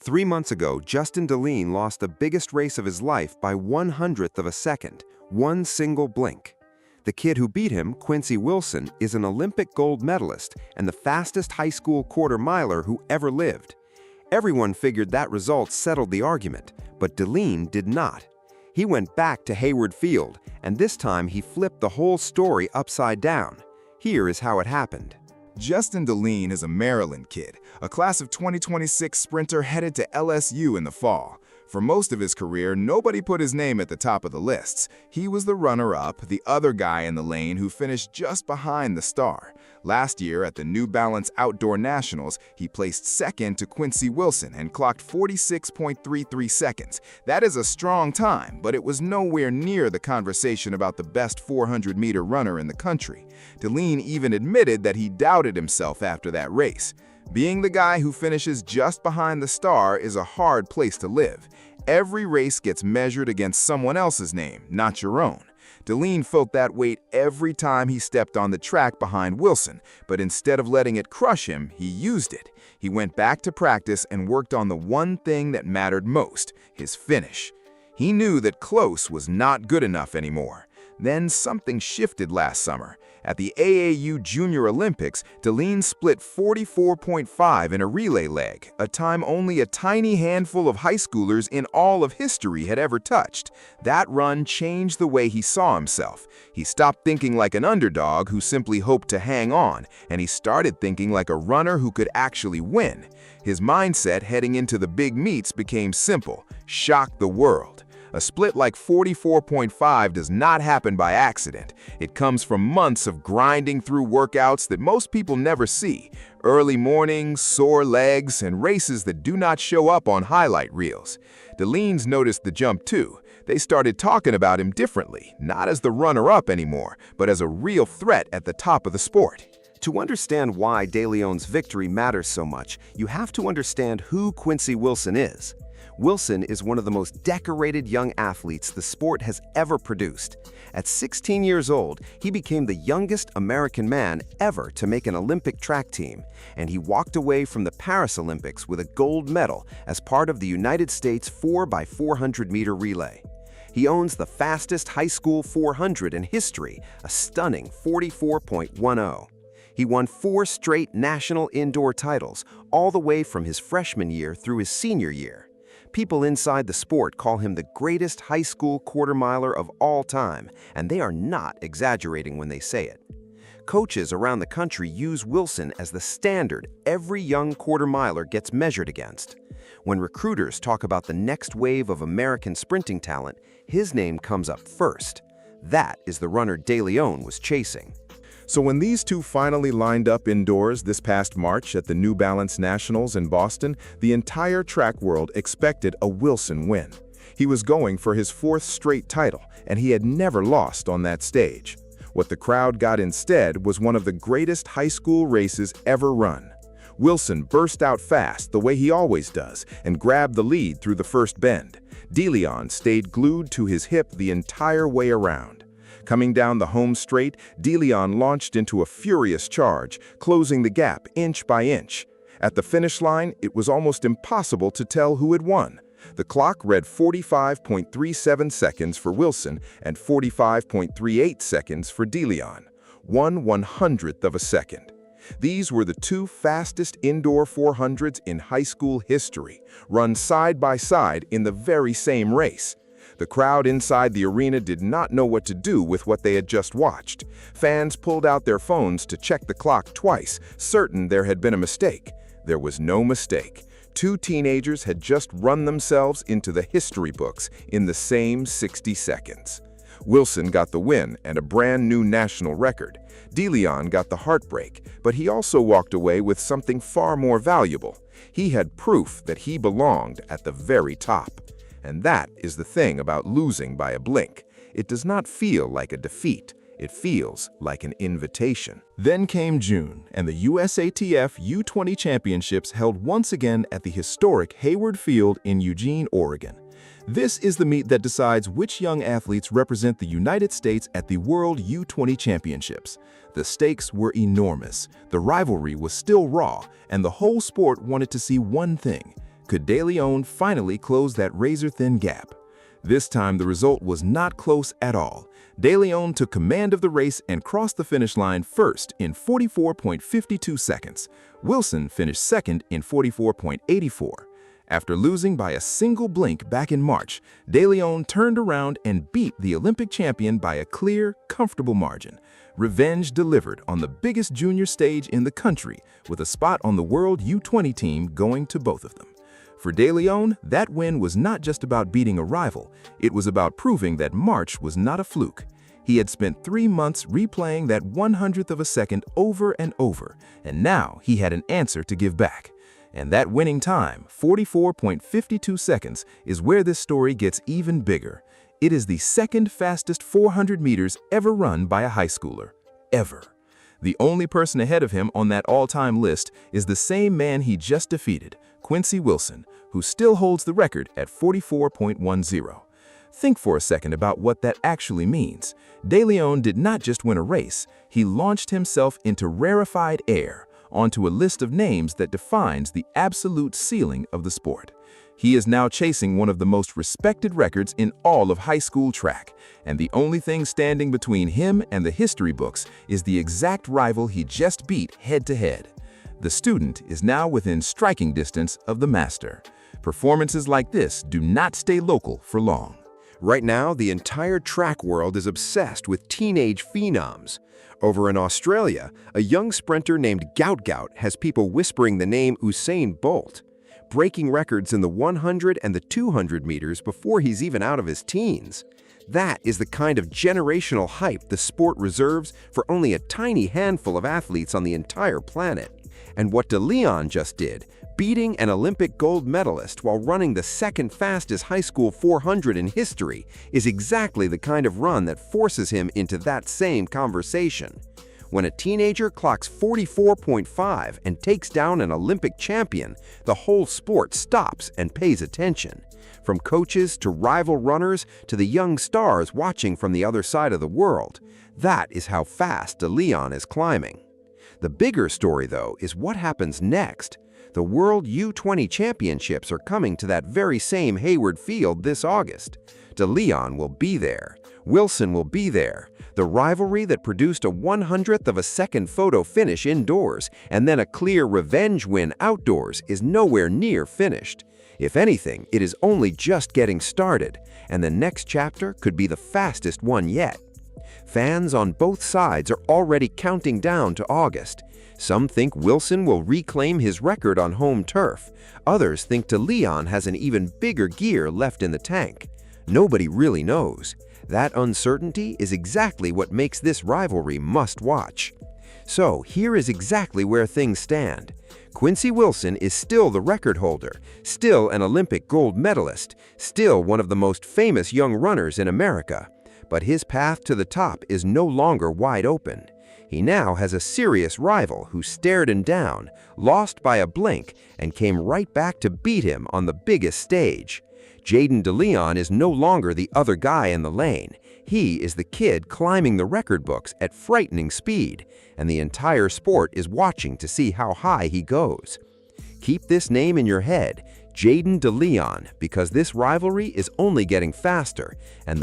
3 months ago, Justin Deline lost the biggest race of his life by 1/100th of a second, one single blink. The kid who beat him, Quincy Wilson, is an Olympic gold medalist and the fastest high school quarter-miler who ever lived. Everyone figured that result settled the argument, but Deline did not. He went back to Hayward Field, and this time he flipped the whole story upside down. Here is how it happened. Justin Deline is a Maryland kid, a class of 2026 sprinter headed to LSU in the fall. For most of his career, nobody put his name at the top of the lists. He was the runner-up, the other guy in the lane who finished just behind the star. Last year at the New Balance Outdoor Nationals, he placed second to Quincy Wilson and clocked 46.33 seconds. That is a strong time, but it was nowhere near the conversation about the best 400-meter runner in the country. Deline even admitted that he doubted himself after that race. Being the guy who finishes just behind the star is a hard place to live. Every race gets measured against someone else's name, not your own. Deline felt that weight every time he stepped on the track behind Wilson, but instead of letting it crush him, he used it. He went back to practice and worked on the one thing that mattered most, his finish. He knew that close was not good enough anymore. Then something shifted last summer. At the AAU Junior Olympics, Deline split 44.5 in a relay leg, a time only a tiny handful of high schoolers in all of history had ever touched. That run changed the way he saw himself. He stopped thinking like an underdog who simply hoped to hang on, and he started thinking like a runner who could actually win. His mindset heading into the big meets became simple: shock the world. A split like 44.5 does not happen by accident. It comes from months of grinding through workouts that most people never see. Early mornings, sore legs, and races that do not show up on highlight reels. Deline's noticed the jump too. They started talking about him differently, not as the runner-up anymore, but as a real threat at the top of the sport. To understand why DeLeon's victory matters so much, you have to understand who Quincy Wilson is. Wilson is one of the most decorated young athletes the sport has ever produced. At 16 years old, he became the youngest American man ever to make an Olympic track team, and he walked away from the Paris Olympics with a gold medal as part of the United States 4x400-meter relay. He owns the fastest high school 400 in history, a stunning 44.10. He won 4 straight national indoor titles, all the way from his freshman year through his senior year. People inside the sport call him the greatest high school quarter-miler of all time, and they are not exaggerating when they say it. Coaches around the country use Wilson as the standard every young quarter-miler gets measured against. When recruiters talk about the next wave of American sprinting talent, his name comes up first. That is the runner DeLeon was chasing. So when these two finally lined up indoors this past March at the New Balance Nationals in Boston, the entire track world expected a Wilson win. He was going for his 4th straight title, and he had never lost on that stage. What the crowd got instead was one of the greatest high school races ever run. Wilson burst out fast the way he always does and grabbed the lead through the first bend. DeLeon stayed glued to his hip the entire way around. Coming down the home straight, DeLeon launched into a furious charge, closing the gap inch by inch. At the finish line, it was almost impossible to tell who had won. The clock read 45.37 seconds for Wilson and 45.38 seconds for DeLeon, 1/100th of a second. These were the 2 fastest indoor 400s in high school history, run side by side in the very same race. The crowd inside the arena did not know what to do with what they had just watched. Fans pulled out their phones to check the clock twice, certain there had been a mistake. There was no mistake. 2 teenagers had just run themselves into the history books in the same 60 seconds. Wilson got the win and a brand new national record. DeLeon got the heartbreak, but he also walked away with something far more valuable. He had proof that he belonged at the very top. And that is the thing about losing by a blink. It does not feel like a defeat. It feels like an invitation. Then came June, and the USATF U20 Championships held once again at the historic Hayward Field in Eugene, Oregon. This is the meet that decides which young athletes represent the United States at the World U20 Championships. The stakes were enormous, the rivalry was still raw, and the whole sport wanted to see one thing: could De Leon finally close that razor-thin gap? This time, the result was not close at all. De Leon took command of the race and crossed the finish line first in 44.52 seconds. Wilson finished second in 44.84. After losing by a single blink back in March, De Leon turned around and beat the Olympic champion by a clear, comfortable margin. Revenge delivered on the biggest junior stage in the country, with a spot on the World U20 team going to both of them. For De Leon, that win was not just about beating a rival, it was about proving that March was not a fluke. He had spent 3 months replaying that 100th of a second over and over, and now he had an answer to give back. And that winning time, 44.52 seconds, is where this story gets even bigger. It is the second fastest 400 meters ever run by a high schooler. Ever. The only person ahead of him on that all-time list is the same man he just defeated, Quincy Wilson, who still holds the record at 44.10. Think for a second about what that actually means. De Leon did not just win a race, he launched himself into rarefied air, onto a list of names that defines the absolute ceiling of the sport. He is now chasing one of the most respected records in all of high school track, and the only thing standing between him and the history books is the exact rival he just beat head-to-head. The student is now within striking distance of the master. Performances like this do not stay local for long. Right now, the entire track world is obsessed with teenage phenoms. Over in Australia, a young sprinter named Gout Gout has people whispering the name Usain Bolt, breaking records in the 100 and the 200 meters before he's even out of his teens. That is the kind of generational hype the sport reserves for only a tiny handful of athletes on the entire planet. And what De Leon just did, beating an Olympic gold medalist while running the second fastest high school 400 in history, is exactly the kind of run that forces him into that same conversation. When a teenager clocks 44.5 and takes down an Olympic champion, the whole sport stops and pays attention. From coaches to rival runners to the young stars watching from the other side of the world, that is how fast De Leon is climbing. The bigger story, though, is what happens next. The World U20 Championships are coming to that very same Hayward Field this August. De Leon will be there. Wilson will be there. The rivalry that produced a 100th of a second photo finish indoors and then a clear revenge win outdoors is nowhere near finished. If anything, it is only just getting started, and the next chapter could be the fastest one yet. Fans on both sides are already counting down to August. Some think Wilson will reclaim his record on home turf. Others think De Leon has an even bigger gear left in the tank. Nobody really knows. That uncertainty is exactly what makes this rivalry must-watch. So here is exactly where things stand. Quincy Wilson is still the record holder, still an Olympic gold medalist, still one of the most famous young runners in America. But his path to the top is no longer wide open. He now has a serious rival who stared him down, lost by a blink, and came right back to beat him on the biggest stage. Jaden De Leon is no longer the other guy in the lane. He is the kid climbing the record books at frightening speed, and the entire sport is watching to see how high he goes. Keep this name in your head, Jaden De Leon, because this rivalry is only getting faster, and the